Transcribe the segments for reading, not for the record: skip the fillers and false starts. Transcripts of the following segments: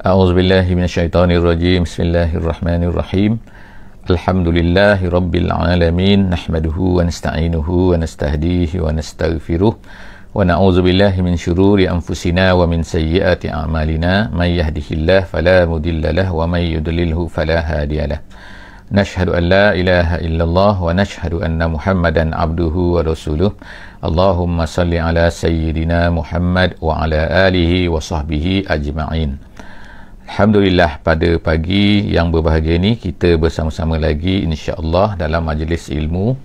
A'udzubillahi minasyaitonirrajim. Bismillahirrahmanirrahim. Alhamdulillahi rabbil alamin. Nahmaduhu wa nasta'inuhu wa nastahdihi wa nastaghfiruh. Wa na'udzubillahi min syururi anfusina wa min sayyiati a'malina. Man yahdihillahu fala mudhillalah wa man yudlilhu fala hadiyalah. Nashhadu an la ilaha illallah wa nashhadu anna Muhammadan abduhu wa rasuluh. Allahumma salli ala sayyidina Muhammad wa ala alihi wa sahbihi ajma'in. Alhamdulillah, pada pagi yang berbahagia ini kita bersama-sama lagi insya-Allah dalam majlis ilmu,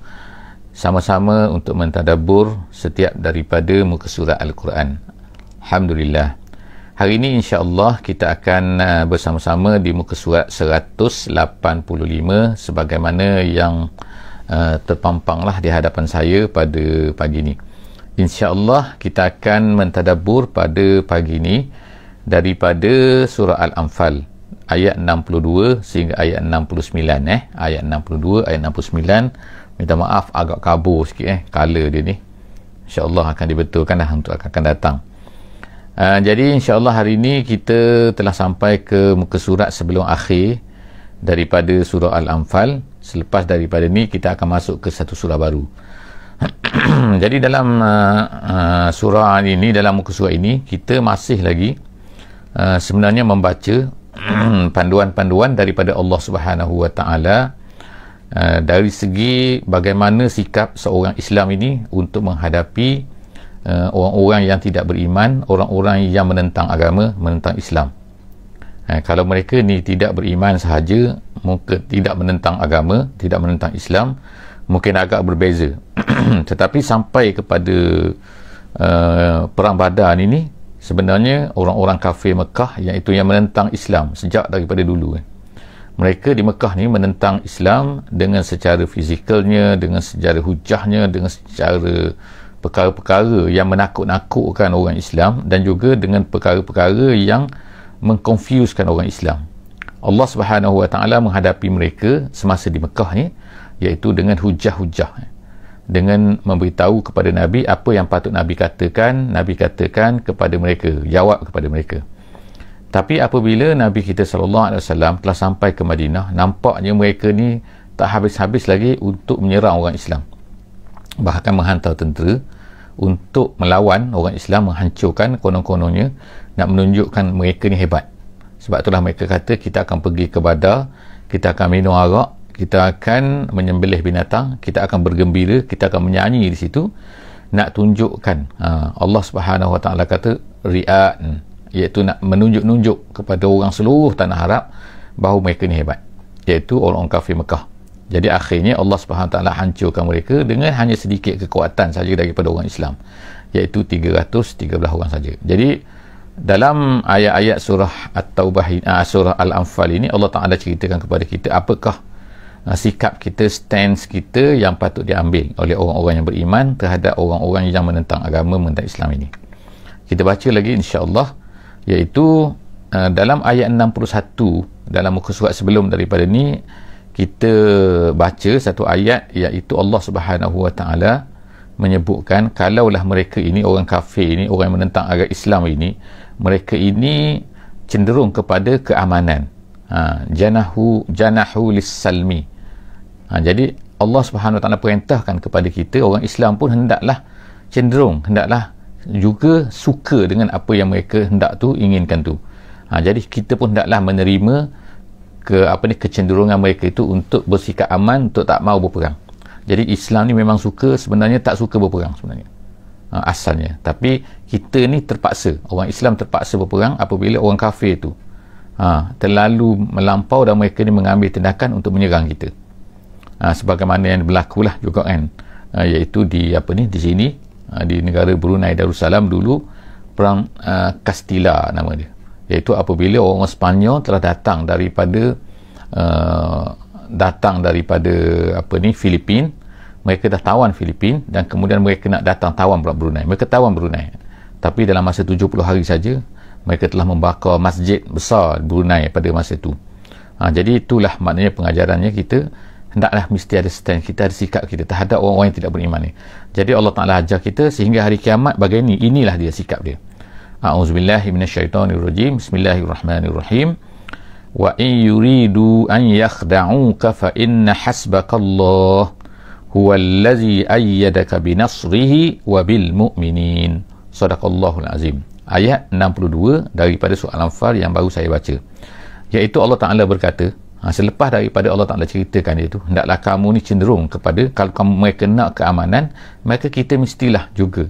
sama-sama untuk mentadabbur setiap daripada muka surat Al-Quran. Alhamdulillah. Hari ini insya-Allah kita akan bersama-sama di muka surat 185 sebagaimana yang terpampanglah di hadapan saya pada pagi ini. Insya-Allah kita akan mentadabbur pada pagi ini daripada surah Al-Anfal ayat 62 sehingga ayat 69 ayat 62 ayat 69. Minta maaf agak kabur sikit color dia ni, insya-Allah akan dibetulkan dah untuk akan datang. Jadi insya-Allah hari ini kita telah sampai ke muka surat sebelum akhir daripada surah Al-Anfal. Selepas daripada ni kita akan masuk ke satu surah baru. Jadi dalam surah ini, dalam muka surat ini kita masih lagi sebenarnya membaca panduan-panduan daripada Allah Subhanahu Wa Taala dari segi bagaimana sikap seorang Islam ini untuk menghadapi orang-orang yang tidak beriman, orang-orang yang menentang agama, menentang Islam. Kalau mereka ni tidak beriman sahaja, mungkin tidak menentang agama, tidak menentang Islam, mungkin agak berbeza. Tetapi sampai kepada perang Badar ini, sebenarnya orang-orang kafir Mekah iaitu yang menentang Islam sejak daripada dulu. Mereka di Mekah ni menentang Islam dengan secara fizikalnya, dengan secara hujahnya, dengan secara perkara-perkara yang menakut-nakutkan orang Islam, dan juga dengan perkara-perkara yang mengkonfuskan orang Islam. Allah Subhanahu Wa Taala menghadapi mereka semasa di Mekah ni iaitu dengan hujah-hujah, dengan memberitahu kepada Nabi apa yang patut Nabi katakan, Nabi katakan kepada mereka, jawab kepada mereka. Tapi apabila Nabi kita SAW telah sampai ke Madinah, nampaknya mereka ni tak habis-habis lagi untuk menyerang orang Islam, bahkan menghantar tentera untuk melawan orang Islam, menghancurkan, konon-kononnya nak menunjukkan mereka ni hebat. Sebab itulah mereka kata kita akan pergi ke Badar, kita akan minum arak, kita akan menyembelih binatang, kita akan bergembira, kita akan menyanyi di situ, nak tunjukkan. Allah Subhanahu Wa Taala kata ri'an, iaitu nak menunjuk-nunjuk kepada orang seluruh tanah Arab bahawa mereka ni hebat, iaitu orang-orang kafir Mekah. Jadi akhirnya Allah Subhanahu Wa Taala hancurkan mereka dengan hanya sedikit kekuatan saja daripada orang Islam, iaitu 313 orang saja. Jadi dalam ayat-ayat surah At-Taubah, surah Al-Anfal ini, Allah Taala ceritakan kepada kita apakah sikap kita, stance kita yang patut diambil oleh orang-orang yang beriman terhadap orang-orang yang menentang agama, menentang Islam ini. Kita baca lagi insya-Allah, iaitu dalam ayat 61 dalam muka surat sebelum daripada ni, kita baca satu ayat iaitu Allah Subhanahu Wa Taala menyebutkan kalaulah mereka ini, orang kafir ini, orang yang menentang agama Islam ini, mereka ini cenderung kepada keamanan, janahu lis-salmi. Jadi Allah Subhanahu Wa Taala perintahkan kepada kita, orang Islam pun hendaklah cenderung, hendaklah juga suka dengan apa yang mereka hendak tu, inginkan tu. Jadi kita pun hendaklah menerima kecenderungan mereka itu untuk bersikap aman, untuk tak mau berperang. Jadi Islam ni memang suka, sebenarnya tak suka berperang sebenarnya asalnya, tapi kita ni terpaksa, orang Islam terpaksa berperang apabila orang kafir tu terlalu melampau dan mereka ni mengambil tindakan untuk menyerang kita. Sebagaimana yang berlakulah juga kan, iaitu di di sini, di negara Brunei Darussalam dulu, perang Castilla nama dia, iaitu apabila orang Sepanyol telah datang daripada Filipin. Mereka dah tawan Filipin dan kemudian mereka nak datang tawan pula Brunei. Mereka tawan Brunei, tapi dalam masa 70 hari saja mereka telah membakar masjid besar Brunei pada masa itu. Jadi itulah maknanya pengajarannya, kita hendaklah mesti ada stand kita, ada sikap kita terhadap orang-orang yang tidak beriman ni. Jadi Allah Ta'ala ajar kita sehingga hari kiamat bagaimana, inilah dia sikap dia. A'udzubillahi minasyaitonirrajim. Bismillahirrahmanirrahim. Wa in yuridu an yakhda'uka fa inna hasbakallah huwallazi ayyadaka binasrihi wa bil mu'minin. Sadaqallahul azim. Ayat 62 daripada surah Al-Anfal yang baru saya baca, iaitu Allah Ta'ala berkata, selepas daripada Allah Ta'ala ceritakan itu, hendaklah kamu ni cenderung kepada, kalau mereka nak keamanan, maka kita mestilah juga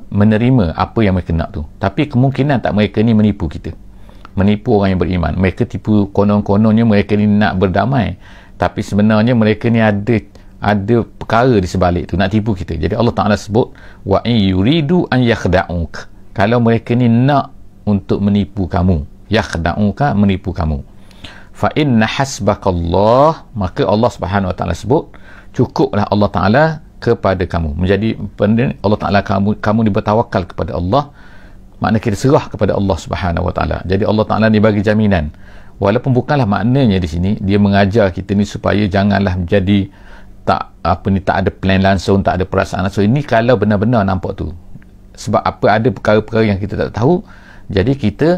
menerima apa yang mereka nak tu. Tapi kemungkinan tak mereka ni menipu kita, menipu orang yang beriman. Mereka tipu, konon-kononnya mereka ni nak berdamai, tapi sebenarnya mereka ni ada perkara di sebalik tu, nak tipu kita. Jadi Allah Ta'ala sebut, wa in yuridu an yakhda'uk, kalau mereka ni nak untuk menipu kamu, yakhda'uka, menipu kamu, fa inna hasbakallah, maka Allah Subhanahu Wa Ta'ala sebut, cukuplah Allah Ta'ala kepada kamu. Menjadi Allah Ta'ala, kamu bertawakal kepada Allah, makna kita serah kepada Allah Subhanahu Wa Ta'ala. Jadi Allah Ta'ala ni bagi jaminan, walaupun bukanlah maknanya di sini dia mengajar kita ni supaya janganlah menjadi tak ada plan langsung, tak ada perasaan langsung. Ini kalau benar-benar nampak tu, sebab ada perkara-perkara yang kita tak tahu, jadi kita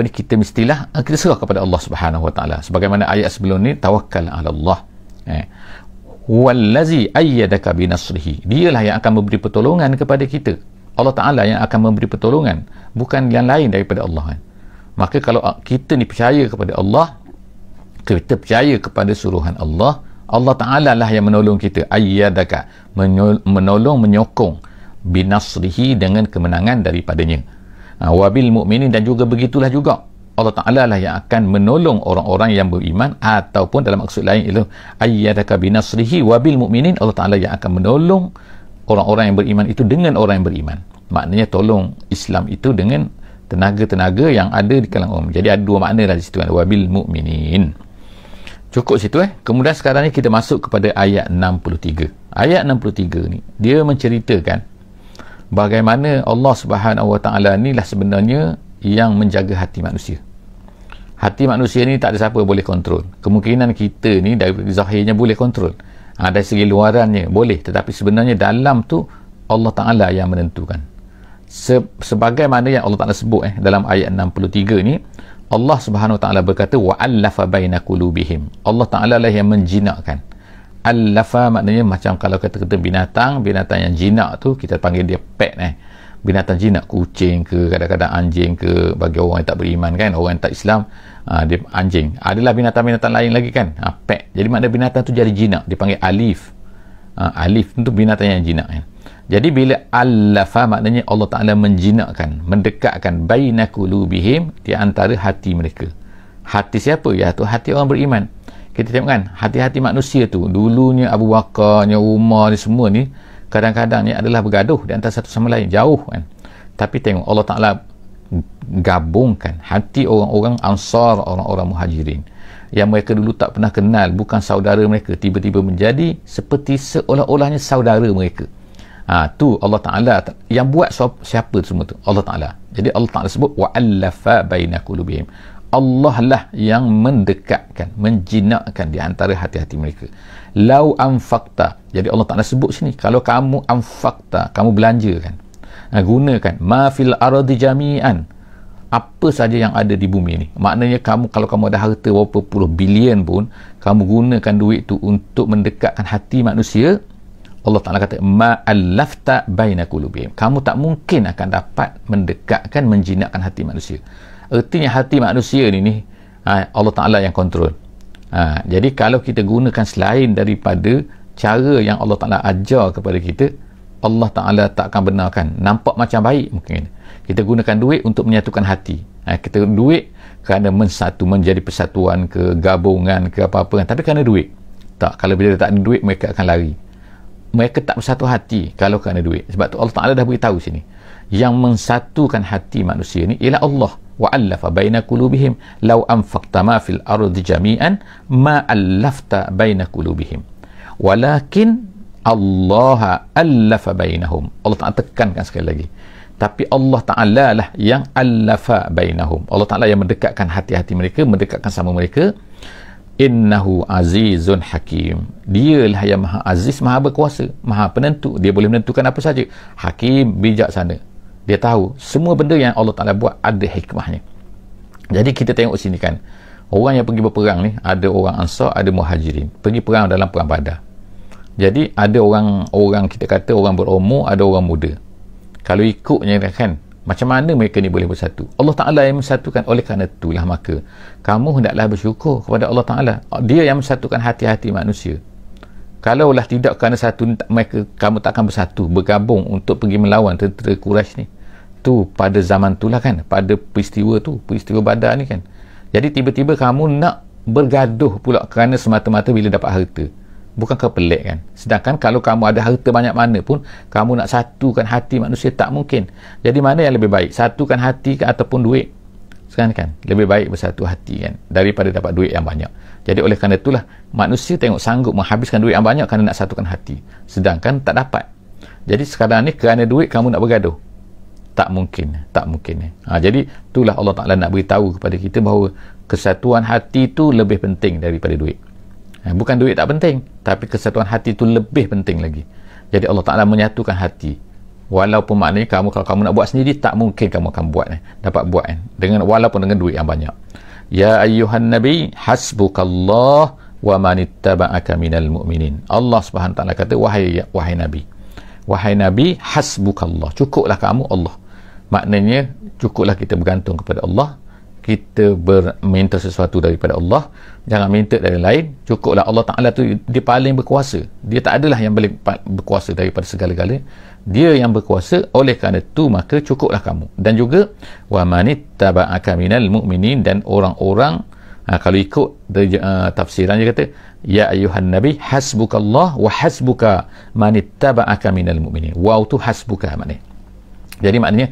kita mestilah kita serah kepada Allah Subhanahu Wa Ta'ala. Sebagaimana ayat sebelum ni, tawakkal ala Allah. Wallazi ayyadaka binasrihi, dialah yang akan memberi pertolongan kepada kita. Allah Ta'ala yang akan memberi pertolongan, bukan yang lain daripada Allah. Maka kalau kita ni percaya kepada Allah, kita percaya kepada suruhan Allah, Allah Ta'ala lah yang menolong kita. Ayyadaka, menolong, menyokong, binasrihi, dengan kemenangan daripadanya. Wabil mu'minin, dan juga begitulah juga Allah Ta'ala lah yang akan menolong orang-orang yang beriman, ataupun dalam maksud lain itu ayyadaka binasrihi wabil mu'minin, Allah Ta'ala yang akan menolong orang-orang yang beriman itu dengan orang yang beriman. Maknanya tolong Islam itu dengan tenaga-tenaga yang ada di kalangan orang. Jadi ada dua makna lah di situ, wabil mu'minin. Cukup situ. Kemudian sekarang ni kita masuk kepada ayat 63. Ayat 63 ni dia menceritakan bagaimana Allah Subhanahu Wa Ta'ala ni lah sebenarnya yang menjaga hati manusia. Hati manusia ni tak ada siapa boleh kontrol. Kemungkinan kita ni dari zahirnya boleh kontrol, dari segi luarannya boleh, tetapi sebenarnya dalam tu Allah Ta'ala yang menentukan. Sebagaimana yang Allah Ta'ala sebut dalam ayat 63 ni, Allah Subhanahu Wa Ta'ala berkata, wa'allafa baina qulubihim, Allah Ta'ala lah yang menjinakkan. Allafa maknanya macam kalau kata binatang yang jinak tu kita panggil dia pet. Binatang jinak, kucing ke, kadang-kadang anjing ke, bagi orang yang tak beriman kan, orang yang tak Islam, dia anjing. Adalah binatang-binatang lain lagi kan, pet. Jadi makna binatang tu jadi jinak, dipanggil alif. Alif untuk binatang yang jinak kan. Jadi bila allafa maknanya Allah Ta'ala menjinakkan, mendekatkan baina qulubihim, di antara hati mereka. Hati siapa? Ya tu hati orang beriman. Kita tengok kan, hati-hati manusia tu dulunya Abu Bakarnya, Umar ni, semua ni kadang-kadang ni adalah bergaduh di antara satu sama lain, jauh kan. Tapi tengok Allah Ta'ala gabungkan hati orang-orang Ansar, orang-orang Muhajirin yang mereka dulu tak pernah kenal, bukan saudara mereka, tiba-tiba menjadi seperti seolah-olahnya saudara mereka. Tu Allah Ta'ala yang buat. Siapa semua tu? Allah Ta'ala. Jadi Allah Ta'ala sebut wa'allafa baina qulubihim, Allah lah yang mendekatkan, menjinakkan di antara hati-hati mereka. Lau anfaqta, jadi Allah Ta'ala sebut sini, kalau kamu anfaqta, kamu belanjakan, gunakan ma fil ardi jami'an, apa saja yang ada di bumi ni. Maknanya kalau kamu ada harta berapa puluh bilion pun, kamu gunakan duit tu untuk mendekatkan hati manusia, Allah Ta'ala kata ma'allafta baina qulubihim, kamu tak mungkin akan dapat mendekatkan, menjinakkan hati manusia. Artinya hati manusia ni Allah Ta'ala yang kontrol. Jadi kalau kita gunakan selain daripada cara yang Allah Ta'ala ajar kepada kita, Allah Ta'ala tak akan benarkan. Nampak macam baik mungkin, kita gunakan duit untuk menyatukan hati. Kita duit kerana menjadi persatuan ke, gabungan ke, apa-apa kan, tapi kerana duit tak. Kalau bila tak ada duit, mereka akan lari, mereka tak bersatu hati kalau kerana duit. Sebab tu Allah Ta'ala dah beritahu sini, yang mensatukan hati manusia ni ialah Allah. wa'allafa baina qulubihim law anfaqta ma fil ardi jami'an ma allafta baina qulubihim walakin Allah allafa bainahum. Allah Ta'ala tekankan sekali lagi, tapi Allah Ta'ala lah yang allafa bainahum. Allah Ta'ala yang mendekatkan hati-hati mereka, mendekatkan sama mereka. Innahu azizun hakim, dialah yang maha aziz, maha berkuasa, maha penentu, dia boleh menentukan apa saja. Hakim, bijaksana. Dia tahu semua benda yang Allah Ta'ala buat ada hikmahnya. Jadi kita tengok sini kan, orang yang pergi berperang ni, ada orang Ansar, ada Muhajirin, pergi perang dalam perang Badar. Jadi ada orang kita kata orang berumur, ada orang muda. Kalau ikutnya kan, macam mana mereka ni boleh bersatu? Allah Ta'ala yang mensatukan. Oleh kerana itulah maka kamu hendaklah bersyukur kepada Allah Ta'ala. Dia yang mensatukan hati-hati manusia. Kalaulah tidak kerana satu, mereka, kamu takkan bersatu, bergabung untuk pergi melawan tentera Quraisy ni. Tu pada zaman tu lah kan, pada peristiwa Badar ni kan. Jadi tiba-tiba kamu nak bergaduh pula kerana semata-mata bila dapat harta. Bukankah pelik kan? Sedangkan kalau kamu ada harta banyak mana pun, kamu nak satukan hati manusia tak mungkin. Jadi mana yang lebih baik, satukan hati ke ataupun duit? Sekarang kan lebih baik bersatu hati kan, daripada dapat duit yang banyak. Jadi oleh kerana itulah manusia tengok sanggup menghabiskan duit yang banyak kerana nak satukan hati, sedangkan tak dapat. Jadi sekarang ni kerana duit kamu nak bergaduh, tak mungkin. Jadi itulah Allah Ta'ala nak beritahu kepada kita bahawa kesatuan hati tu lebih penting daripada duit. Bukan duit tak penting, tapi kesatuan hati tu lebih penting lagi. Jadi Allah Ta'ala menyatukan hati. Walaupun maknanya kalau kamu nak buat sendiri, tak mungkin kamu akan dapat buat walaupun dengan duit yang banyak. Ya ayyuhan nabi hasbukallah wa manittaba'aka minal mu'minin. Allah Subhanahu Ta'ala kata, wahai nabi hasbukallah, cukuplah kamu Allah. Maknanya cukuplah kita bergantung kepada Allah, kita minta sesuatu daripada Allah, jangan minta dari lain. Cukuplah Allah Ta'ala tu, dia paling berkuasa. Dia tak adalah yang paling berkuasa daripada segala-gala. Dia yang berkuasa. Oleh kerana itu maka cukuplah kamu. Dan juga wa manittaba'aka minal mu'minin, dan orang-orang, kalau ikut tafsiran dia kata ya ayuhan nabi hasbukallah wa hasbuka manittaba'aka minal mu'minin. Wow tu hasbuka maknanya. Jadi maknanya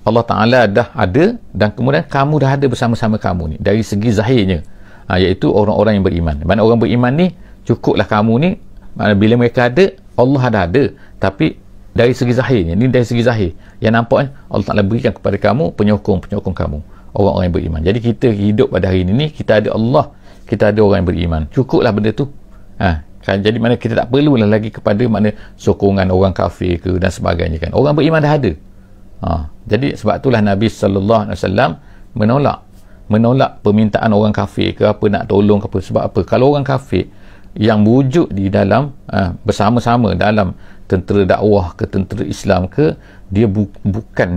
Allah Ta'ala dah ada, dan kemudian kamu dah ada bersama-sama kamu ni dari segi zahirnya, iaitu orang-orang yang beriman. Mana orang beriman ni, cukuplah kamu ni, bila mereka ada, Allah dah ada. Tapi dari segi zahirnya, ni dari segi zahir yang nampaknya Allah Ta'ala berikan kepada kamu penyokong kamu, orang-orang yang beriman. Jadi kita hidup pada hari ini, kita ada Allah, kita ada orang yang beriman, cukuplah benda tu. Kan, jadi mana kita tak perlulah lagi kepada mana sokongan orang kafir ke dan sebagainya kan. Orang beriman dah ada. Jadi sebab itulah Nabi sallallahu alaihi wasallam menolak permintaan orang kafir ke apa, nak tolong ke apa. Sebab apa? Kalau orang kafir yang wujud di dalam bersama-sama dalam tentera dakwah ke tentera Islam ke, dia bukan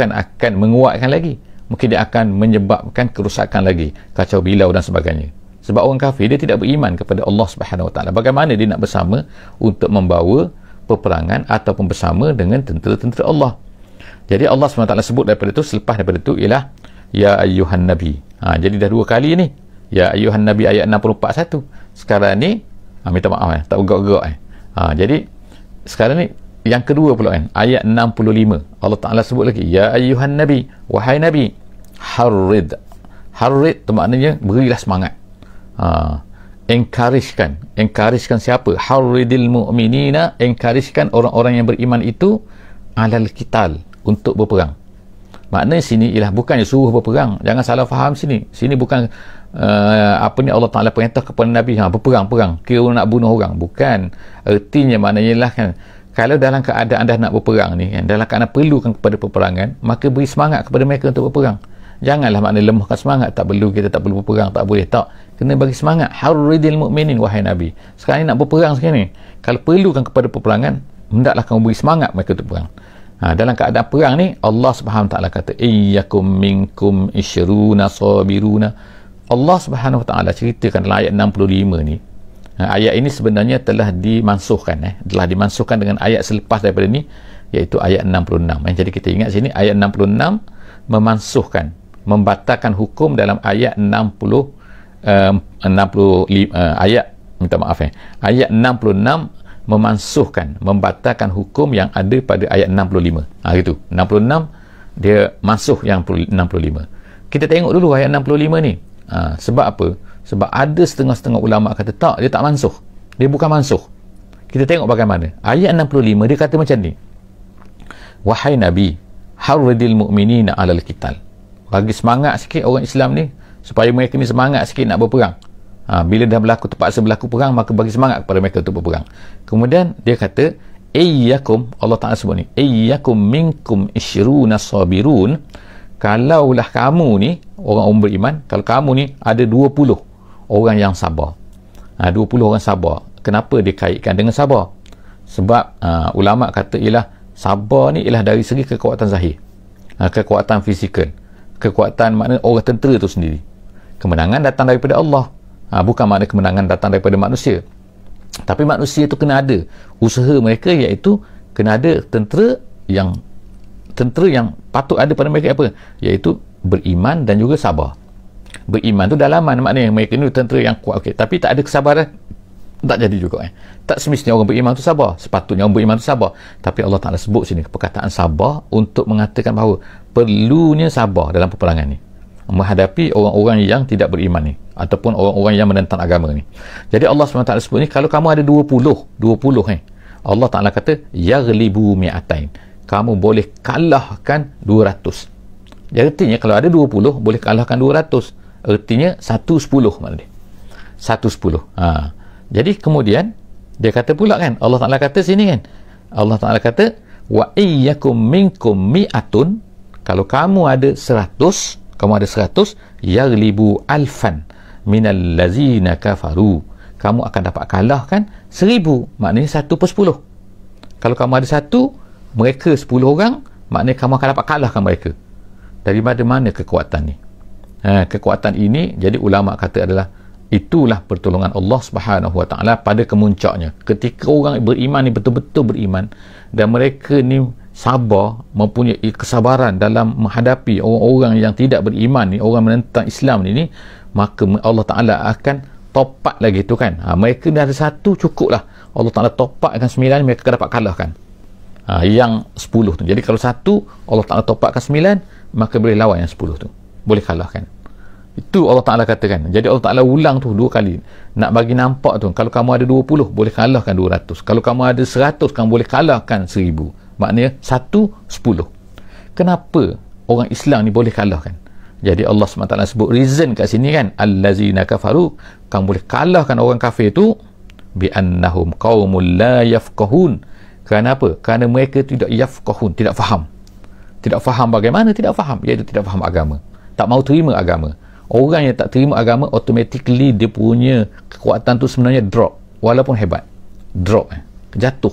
akan menguatkan lagi, mungkin dia akan menyebabkan kerusakan lagi, kacau bilau dan sebagainya. Sebab orang kafir dia tidak beriman kepada Allah Subhanahu Wa Taala. Bagaimana dia nak bersama untuk membawa peperangan ataupun bersama dengan tentera-tentera Allah? Jadi Allah SWT sebut daripada itu, selepas daripada itu ialah ya ayyuhan nabi. Jadi dah dua kali ni ya ayyuhan nabi, ayat 64 satu. Sekarang ni minta maaf tak gerak-gerak jadi sekarang ni yang kedua pula kan, ayat 65 Allah Ta'ala sebut lagi ya ayyuhan nabi, wahai nabi, harrid tu maknanya berilah semangat, encouragekan siapa? Harridil mu'minina, encouragekan orang-orang yang beriman itu alal qital, untuk berperang. Maknanya sini ialah bukannya suruh berperang, jangan salah faham sini bukan Allah Ta'ala perintah kepada Nabi berperang, kira nak bunuh orang, bukan. Artinya maknanya lah kan, kalau dalam keadaan dah nak berperang ni kan, dalam keadaan perlukan kepada peperangan, maka beri semangat kepada mereka untuk berperang. Janganlah maknanya lemahkan semangat, kita tak perlu berperang, tak boleh, tak, kena bagi semangat. Harridil mu'minin, wahai Nabi, sekarang ni nak berperang sekarang ni, kalau perlukan kepada peperangan, hendaklah kamu beri semangat mereka untuk berperang. Dalam keadaan perang ni, Allah Subhanahu Ta'ala kata iyyakum minkum isyruna sabiruna. Allah Subhanahu Ta'ala ceritakan dalam ayat 65 ni. Ayat ini sebenarnya telah dimansuhkan dengan ayat selepas daripada ni, iaitu ayat 66. Jadi kita ingat sini ayat 66 memansuhkan, membatalkan hukum dalam ayat ayat 66 memansuhkan, membatalkan hukum yang ada pada ayat 65. Gitu. 66 dia mansuh yang 65. Kita tengok dulu ayat 65 ni. Sebab apa? Sebab ada setengah-setengah ulama kata tak, dia tak mansuh. Dia bukan mansuh. Kita tengok bagaimana. Ayat 65 dia kata macam ni. Wahai Nabi, harridil mu'minina 'alal qital. Bagi semangat sikit orang Islam ni, supaya mereka ni semangat sikit nak berperang. Bila dah terpaksa berlaku perang, maka bagi semangat kepada mereka untuk berperang. Kemudian dia kata iyyakum, Allah Ta'ala sebut ni, iyyakum minkum isyruna sabirun, kalaulah kamu ni orang beriman, kalau kamu ni ada 20 orang yang sabar. 20 orang sabar. Kenapa dikaitkan dengan sabar? Sebab ulama kata ialah sabar ni ialah dari segi kekuatan zahir, kekuatan fizikal, kekuatan makna orang tentera tu sendiri. Kemenangan datang daripada Allah, bukan makna kemenangan datang daripada manusia. Tapi manusia tu kena ada usaha mereka, iaitu kena ada tentera yang patut ada pada mereka, apa? Iaitu beriman dan juga sabar. Beriman tu dalaman, maknanya mereka ni tentera yang kuat, okey, tapi tak ada kesabaran, tak jadi juga. Tak semestinya orang beriman tu sabar, sepatutnya orang beriman tu sabar. Tapi Allah Ta'ala sebut sini perkataan sabar untuk mengatakan bahawa perlunya sabar dalam peperangan ni, menghadapi orang-orang yang tidak beriman ni, ataupun orang-orang yang menentang agama ni. Jadi Allah SWT sebut ni, kalau kamu ada 20 Allah Ta'ala kata yaghlibu mi'atain, kamu boleh kalahkan 200. Jadi artinya kalau ada 20 boleh kalahkan 200, artinya 110 maknanya 110. Jadi kemudian dia kata pula kan, Allah Ta'ala kata sini kan, Allah Ta'ala kata wa iyyakum minkum mi'atun, kalau kamu ada 100, yaghlibu alfan minal lazina kafaru, kamu akan dapat kalahkan 1000, maknanya 1/10. Kalau kamu ada 1, mereka 10 orang, maknanya kamu akan dapat kalahkan mereka. Dari mana kekuatan ni? Kekuatan ini, jadi ulama kata adalah itulah pertolongan Allah Subhanahu Wa Taala pada kemuncaknya. Ketika orang beriman ni betul-betul beriman dan mereka ni sabar, mempunyai kesabaran dalam menghadapi orang-orang yang tidak beriman ni, orang menentang Islam ni, maka Allah Ta'ala akan topak lagi tu kan. Mereka ni ada 1 cukup lah, Allah Ta'ala topakkan 9, mereka akan dapat kalahkan yang 10 tu. Jadi kalau 1 Allah Ta'ala topakkan 9, maka boleh lawan yang 10 tu, boleh kalahkan. Itu Allah Ta'ala katakan. Jadi Allah Ta'ala ulang tu 2 kali nak bagi nampak tu, kalau kamu ada 20 boleh kalahkan 200, kalau kamu ada 100 kamu boleh kalahkan 1000, maknanya 1/10. Kenapa orang Islam ni boleh kalahkan? Jadi Allah SWT sebut reason kat sini kan, allazina kafaru, kamu boleh kalahkan orang kafir tu bi annahum qaumul la yafqahun. Kerana apa? Kerana mereka tidak yafqahun, tidak faham. Tidak faham bagaimana? Tidak faham, iaitu tidak faham agama, tak mau terima agama. Orang yang tak terima agama, automatically dia punya kekuatan tu sebenarnya drop, walaupun hebat, drop, jatuh.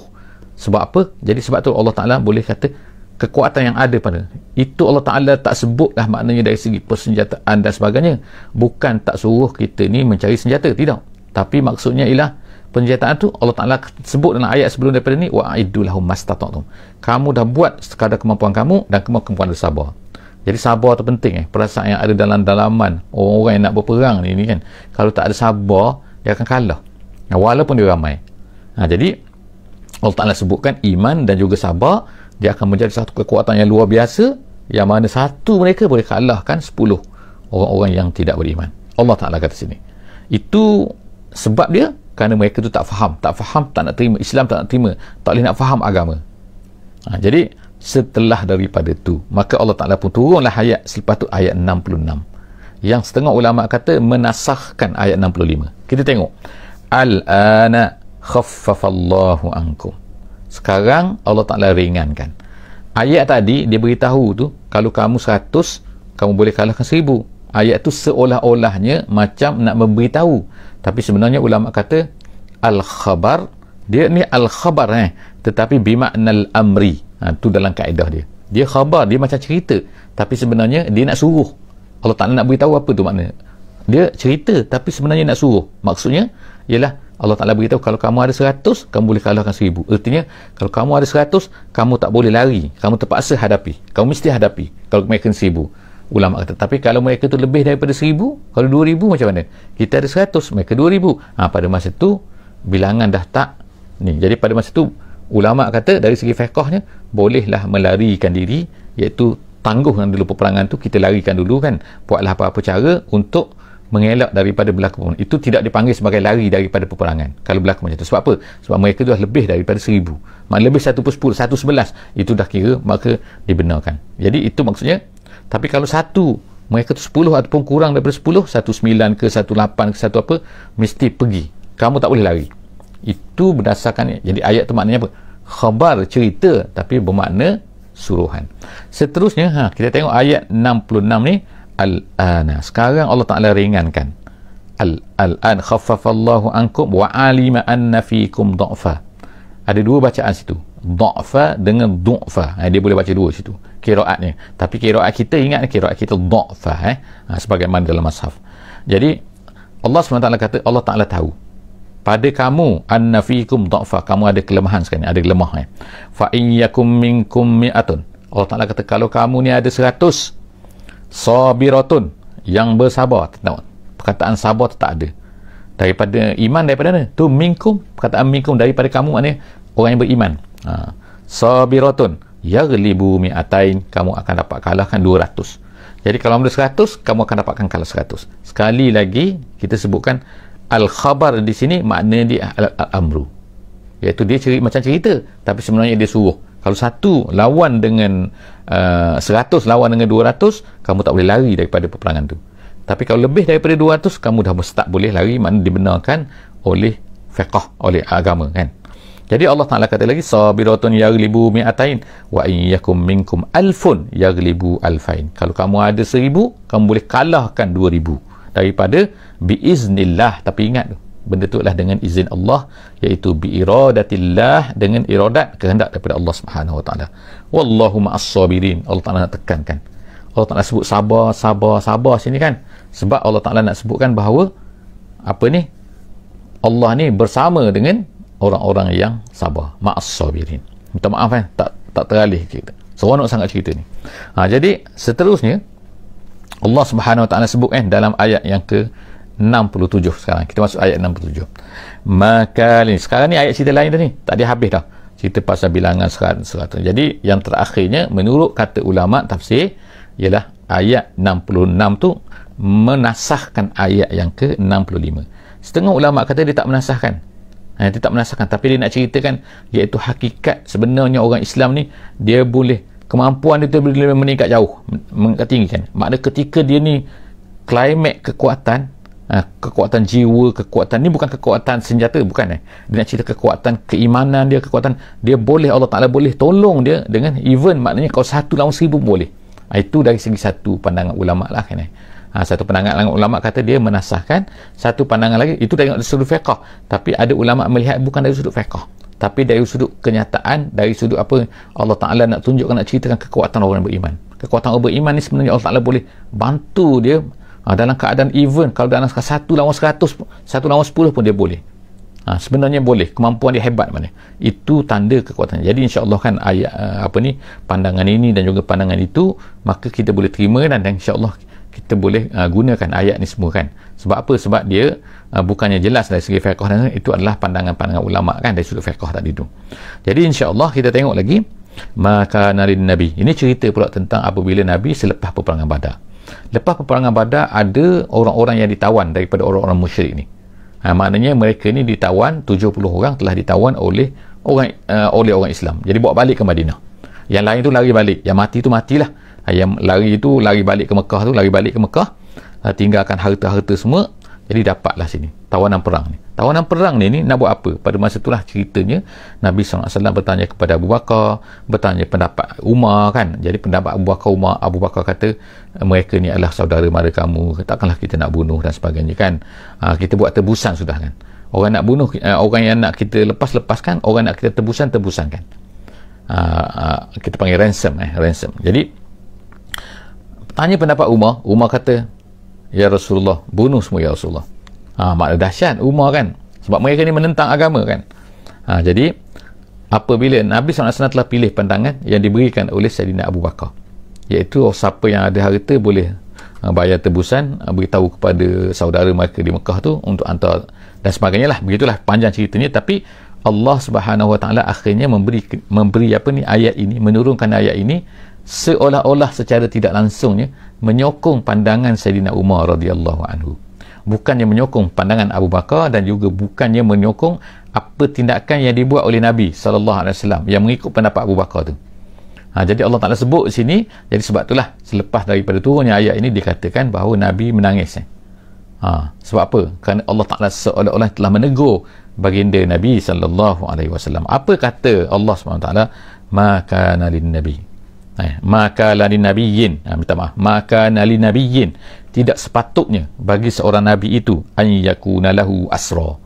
Sebab apa? Jadi sebab tu Allah Ta'ala boleh kata kekuatan yang ada pada itu, Allah Ta'ala tak sebutlah maknanya dari segi persenjataan dan sebagainya. Bukan tak suruh kita ni mencari senjata, tidak, tapi maksudnya ialah pensenjataan tu Allah Ta'ala sebut dalam ayat sebelum daripada ni, wa'iddu lahum mastata'tum, kamu dah buat sekadar kemampuan kamu dan kemampuan bersabar. Jadi sabar tu penting, perasaan yang ada dalam dalaman orang-orang yang nak berperang ni kan, kalau tak ada sabar dia akan kalah walaupun dia ramai. Jadi Allah Ta'ala sebutkan iman dan juga sabar, dia akan menjadi satu kekuatan yang luar biasa, yang mana satu mereka boleh kalahkan 10 orang-orang yang tidak beriman. Allah Ta'ala kata sini, itu sebab dia kerana mereka tu tak faham, tak nak terima Islam, tak nak terima, tak boleh nak faham agama. Jadi setelah daripada tu, maka Allah Ta'ala pun turunlah ayat selepas tu, ayat 66, yang setengah ulama kata menasahkan ayat 65. Kita tengok, al-ana khaffafallahu ankum, sekarang Allah Ta'ala ringankan. Ayat tadi dia beritahu tu, kalau kamu 100 kamu boleh kalahkan 1000. Ayat tu seolah-olahnya macam nak memberitahu, tapi sebenarnya ulama kata al-khabar, dia ni al-khabar tetapi bimaknal amri. Tu dalam kaedah dia khabar, dia macam cerita, tapi sebenarnya dia nak suruh. Allah Ta'ala nak beritahu apa tu makna, dia cerita tapi sebenarnya nak suruh. Maksudnya ialah Allah Ta'ala beritahu, kalau kamu ada 100 kamu boleh kalahkan 1000. Artinya kalau kamu ada 100 kamu tak boleh lari, kamu terpaksa hadapi, kamu mesti hadapi kalau mereka 1000. Ulama kata, tapi kalau mereka tu lebih daripada 1000, kalau 2000 macam mana? Kita ada 100, mereka 2000. Pada masa tu bilangan dah tak ni. Jadi pada masa tu ulama kata dari segi fiqhnya bolehlah melarikan diri, iaitu tangguh dulu peperangan tu, kita larikan dulu kan, buatlah apa-apa cara untuk mengelak daripada berlaku peperangan. Itu tidak dipanggil sebagai lari daripada peperangan kalau berlaku macam tu. Sebab apa? Sebab mereka tu dah lebih daripada 1000, maknanya lebih 1/10, 1/11, itu dah kira, maka dibenarkan. Jadi itu maksudnya. Tapi kalau mereka tu 10 ataupun kurang daripada 10, 19 ke 18 ke 1 apa, mesti pergi, kamu tak boleh lari. Itu berdasarkan, jadi ayat tu maknanya apa? khabar, cerita, tapi bermakna suruhan. Seterusnya kita tengok ayat 66 ni, al-ana, sekarang Allah Ta'ala ringankan. Al-an khaffafallahu ankum wa alima anna fikum dha'fa. Ada dua bacaan situ, dha'fa dengan du'fa. Dia boleh baca dua situ qiraatnya, tapi qiraat kita, ingat qiraat kita dha'fa, sebagaimana dalam mushaf. Jadi Allah SWT kata, Allah Ta'ala tahu pada kamu anna fikum dha'fa, kamu ada kelemahan sekarang, ada lemah. Fa in yakum minkum mi'atun, Allah Ta'ala kata kalau kamu ni ada 100 sabiratun, yang bersabar. Tengok, perkataan sabar tak ada. Daripada iman, daripada mana? Tu minkum, perkataan minkum daripada kamu, maknanya orang yang beriman. Sabiratun yaghlibu mi'atain, kamu akan dapat kalahkan 200. Jadi kalau ada 100, kamu akan dapatkan kalah 100. Sekali lagi kita sebutkan al-khabar di sini makna dia al-amru, iaitu dia macam cerita, tapi sebenarnya dia suruh. Kalau satu lawan dengan 100 lawan dengan 200, kamu tak boleh lari daripada peperangan tu. Tapi kalau lebih daripada 200, kamu dah tak boleh lari, makna dibenarkan oleh fiqh, oleh agama, kan. Jadi Allah Ta'ala kata lagi, sabiratun yaghlibu mi'atain wa in yakum minkum alfun yaghlibu alfain. Kalau kamu ada 1000, kamu boleh kalahkan 2000 daripada biiznillah. Tapi ingat, benda tu adalah dengan izin Allah, iaitu biiradatillah, dengan iradat, kehendak daripada Allah Subhanahu Wa Ta'ala. Wallahu ma'as sabirin. Allah Ta'ala nak tekankan, Allah Ta'ala sebut sabar sini, kan, sebab Allah Ta'ala nak sebutkan bahawa apa ni, Allah ni bersama dengan orang-orang yang sabar, ma'as sabirin. Minta maaf, kan, tak teralih kita, seronok sangat cerita ni. Jadi seterusnya Allah Subhanahu Wa Ta'ala sebut, dalam ayat yang ke 67. Sekarang kita masuk ayat 67. Maka sekarang ni ayat cerita lain dah ni, tak dia habis dah cerita pasal bilangan 100. Jadi yang terakhirnya menurut kata ulama tafsir ialah ayat 66 tu menasahkan ayat yang ke 65. Setengah ulama kata dia tak menasahkan, dia tak menasahkan, tapi dia nak ceritakan iaitu hakikat sebenarnya orang Islam ni, dia boleh, kemampuan dia boleh meningkat jauh, meningkat tinggi, kan. Makna ketika dia ni klimak kekuatan, kekuatan jiwa, kekuatan ni bukan kekuatan senjata, bukan. Dia nak cerita kekuatan keimanan dia, kekuatan dia boleh, Allah Ta'ala boleh tolong dia dengan even, maknanya kalau 1 lawan 1000 boleh. Itu dari segi satu pandangan ulama lah, kan. Satu pandangan ulama kata dia menasahkan, satu pandangan lagi itu dari sudut fiqh, tapi ada ulama melihat bukan dari sudut fiqh, tapi dari sudut kenyataan, dari sudut apa Allah Ta'ala nak tunjukkan, nak ceritakan kekuatan orang beriman. Kekuatan orang beriman ni sebenarnya Allah Ta'ala boleh bantu dia dalam keadaan even, kalau dalam 1 lawan 100, 1 lawan 10 pun dia boleh. Sebenarnya boleh, kemampuan dia hebat, mana itu tanda kekuatan. Jadi insya-Allah, kan, ayat pandangan ini dan juga pandangan itu, maka kita boleh terima, dan insya-Allah kita boleh gunakan ayat ni semua, kan. Sebab apa? Sebab dia bukannya jelas dari segi fiqh, dan itu adalah pandangan-pandangan ulama, kan, dari sudut fiqh tadi tu. Jadi insya-Allah kita tengok lagi, maka narin nabi, ini cerita pula tentang apabila Nabi selepas peperangan Badar. Lepas peperangan Badar ada orang-orang yang ditawan daripada orang-orang musyrik ni. Maknanya mereka ni ditawan, 70 orang telah ditawan oleh orang Islam. Jadi bawa balik ke Madinah. Yang lain tu lari balik, yang mati tu matilah. Yang lari itu lari balik ke Mekah, tinggalkan harta-harta semua. Jadi dapatlah sini tawanan perang ni. Tawanan perang ni nak buat apa? Pada masa itulah ceritanya Nabi SAW bertanya kepada Abu Bakar, bertanya pendapat Umar, kan. Jadi pendapat Abu Bakar kata, mereka ni adalah saudara mara kamu, takkanlah kita nak bunuh dan sebagainya, kan. Kita buat tebusan sudah, kan. Orang nak bunuh, orang yang nak kita lepaskan, orang nak kita tebusan, kan. Kita panggil ransom. Jadi tanya pendapat Umar kata, ya Rasulullah, bunuh semua ya Rasulullah. Makna dahsyat Umar, kan, sebab mereka ni menentang agama, kan. Jadi apabila Nabi SAW telah pilih pandangan yang diberikan oleh Sayyidina Abu Bakar, iaitu siapa yang ada harta boleh bayar tebusan, beritahu kepada saudara mereka di Mekah tu untuk hantar dan sebagainya lah. Begitulah panjang ceritanya. Tapi Allah Subhanahu Wa Ta'ala akhirnya memberi ayat ini, menurunkan ayat ini seolah-olah secara tidak langsungnya menyokong pandangan Sayyidina Umar radhiyallahu anhu. Bukannya menyokong pandangan Abu Bakar, dan juga bukannya menyokong apa tindakan yang dibuat oleh Nabi SAW yang mengikut pendapat Abu Bakar tu. Jadi Allah Ta'ala sebut sini. Jadi sebab itulah selepas daripada turunnya ayat ini dikatakan bahawa Nabi menangis. Sebab apa? Kerana Allah Ta'ala seolah-olah telah menegur baginda Nabi sallallahu alaihi wasallam. Apa kata Allah SWT? Maka nalin nabi, maka nalin nabiyyin, minta maaf, maka nalin nabiyyin, tidak sepatutnya bagi seorang nabi itu an yakuna lahu asra,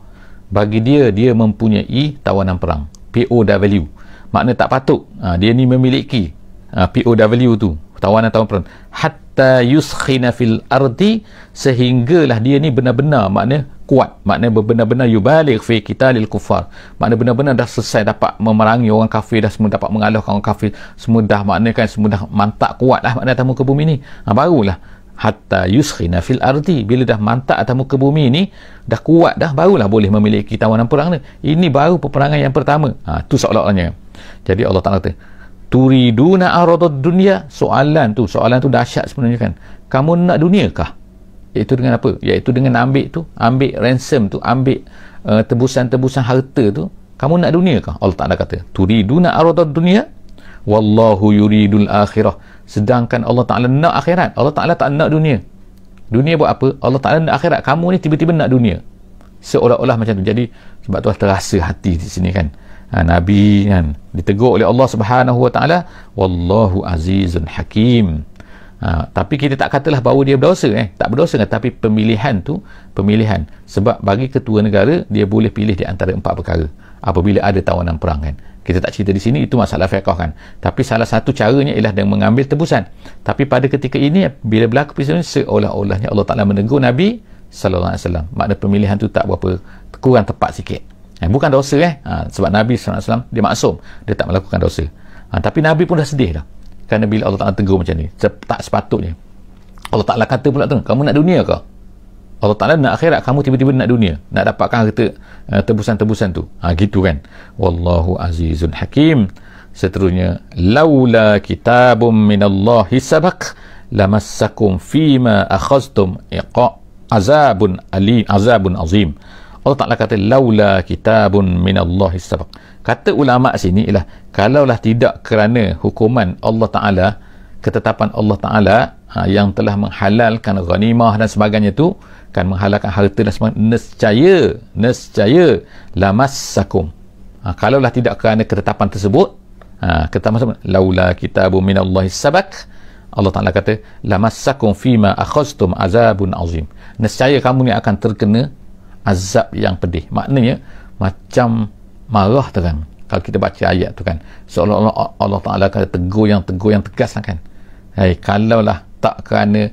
bagi dia mempunyai tawanan perang, POW. Makna tak patut dia ni memiliki POW tu, tawanan perang, hatta yuskhina fil ardi, sehinggalah dia ni benar-benar makna kuat, makna benar-benar yubaligh fi qitalil kuffar, makna benar-benar dah selesai dapat memerangi orang kafir, dah semua dapat mengalahkan orang kafir, semua dah makna kan, semua dah mantap kuat lah makna atas muka bumi ni. Barulah hatta yuskhina fil ardi, bila dah mantap atas muka bumi ni, dah kuat dah, barulah boleh memiliki tawanan perang ni. Ini baru peperangan yang pertama. Tu soalannya. Jadi Allah Ta'ala kata, turiduna aradad dunya, soalan tu dahsyat sebenarnya kan. Kamu nak dunia kah? Iaitu dengan apa? Iaitu dengan ambil ransom tu, ambil tebusan-tebusan harta tu. Kamu nak dunia kah? Allah Ta'ala kata, turiduna aradad dunya wallahu yuridul akhirah, sedangkan Allah Ta'ala nak akhirat. Allah Ta'ala tak nak dunia. Dunia buat apa? Allah Ta'ala nak akhirat. Kamu ni tiba-tiba nak dunia, seolah-olah macam tu. Jadi sebab tu terasa hati di sini kan, Nabi kan ditegur oleh Allah Subhanahu Wa Ta'ala, wallahu azizun hakim. Tapi kita tak katalah bahawa dia berdosa, tak berdosa kan? Tapi pemilihan sebab bagi ketua negara dia boleh pilih di antara 4 perkara apabila ada tawanan perang kan. Kita tak cerita di sini, itu masalah fiqh kan. Tapi salah satu caranya ialah dengan mengambil tebusan. Tapi pada ketika ini bila berlaku peristiwa, seolah-olahnya Allah Ta'ala menegur Nabi sallallahu alaihi wasallam. Makna pemilihan tu tak berapa, kurang tepat sikit. Bukan dosa sebab Nabi sallallahu alaihi wasallam dia maksum, dia tak melakukan dosa. Tapi Nabi pun dah sedih dah. Kerana bila Allah Ta'ala tegur macam ni, tak sepatutnya. Allah Ta'ala kata pula tu, kamu nak dunia ke? Allah Ta'ala nak akhirat, kamu tiba-tiba nak dunia, nak dapatkan harta, tebusan-tebusan tu. Gitu kan. Wallahu azizun hakim. Seterusnya, laula kitabun minallahi sabaq lamassakum fima akhaztum azabun azim. Allah Ta'ala kata, laula kitabun minallahi sabaq. Kata ulama' sini ialah, kalaulah tidak kerana hukuman Allah Ta'ala, ketetapan Allah Ta'ala yang telah menghalalkan ghanimah dan sebagainya tu kan, menghalalkan harta dan sebagainya, nescaya lamassakum. Kalaulah tidak kerana ketetapan tersebut, ketetapan tersebut, laula kitabun minallahi sabaq, Allah Ta'ala kata, lamassakum fima akhaztum azabun azim. Nescaya kamu ni akan terkena azab yang pedih. Maknanya macam marah terang kalau kita baca ayat tu kan, seolah-olah Allah Ta'ala kata tegur yang tegas lah kan. Kalaulah tak kerana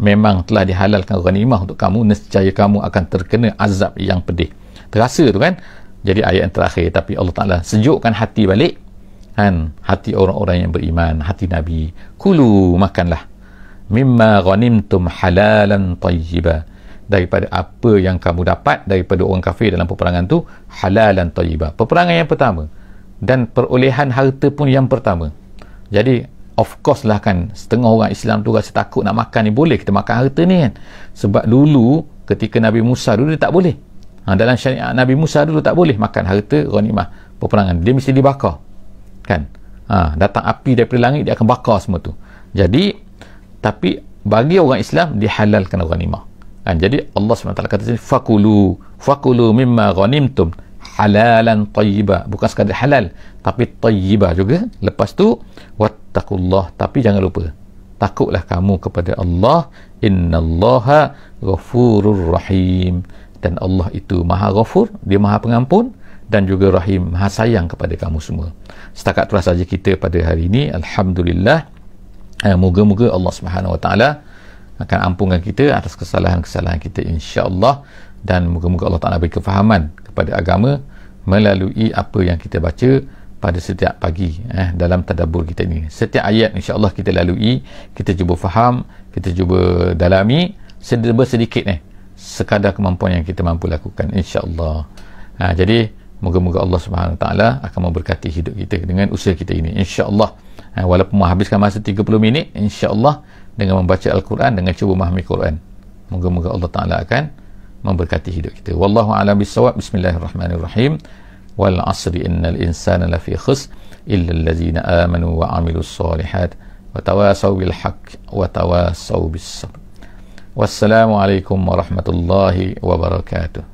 memang telah dihalalkan ghanimah untuk kamu, nescaya kamu akan terkena azab yang pedih. Terasa tu kan. Jadi ayat yang terakhir, tapi Allah Ta'ala sejukkan hati balik kan, hati orang-orang yang beriman, hati Nabi. Kulu, makanlah, mimma ghanimtum halalan tayyiba, daripada apa yang kamu dapat daripada orang kafir dalam peperangan tu, halalan thayyibah, peperangan yang pertama, dan perolehan harta pun yang pertama. Jadi of course lah kan, setengah orang Islam tu rasa takut nak makan ni. Boleh kita makan harta ni kan, sebab dulu ketika Nabi Musa dulu dia tak boleh, dalam syariat Nabi Musa dulu tak boleh makan harta ghanimah peperangan, dia mesti dibakar kan. Datang api daripada langit, dia akan bakar semua tu. Jadi tapi bagi orang Islam dihalalkan ghanimah kan. Jadi Allah SWT kata sini, fakulu mimma ghanimtum halalan tayyiba, bukan sekadar halal tapi tayyiba juga. Lepas tu wattaqullah, tapi jangan lupa takutlah kamu kepada Allah, innallaha ghafurur rahim, dan Allah itu maha ghafur, dia maha pengampun, dan juga rahim, maha sayang kepada kamu semua. Setakat itulah saja kita pada hari ini. Alhamdulillah, moga-moga Allah Subhanahu Wa Ta'ala akan ampunkan kita atas kesalahan-kesalahan kita, insya-Allah, dan moga-moga Allah Ta'ala beri kefahaman kepada agama melalui apa yang kita baca pada setiap pagi dalam tadabbur kita ini. Setiap ayat insya-Allah kita lalui, kita cuba faham, kita cuba dalami sedikit sekadar kemampuan yang kita mampu lakukan, insya-Allah. Jadi moga-moga Allah Subhanahu Wa Ta'ala akan memberkati hidup kita dengan usaha kita ini, insya-Allah. Walaupun menghabiskan masa 30 minit, insya-Allah, dengan membaca Al-Quran, dengan cuba memahami Quran, moga-moga Allah Ta'ala akan memberkati hidup kita. Wallahu a'lam bissawab. Bismillahirrahmanirrahim. Wal 'asri innal insana lafi khusr illa allazina amanu wa 'amilus solihat wa tawasaw bil haqq wa tawasaw bis sabr. Wassalamualaikum warahmatullahi wabarakatuh.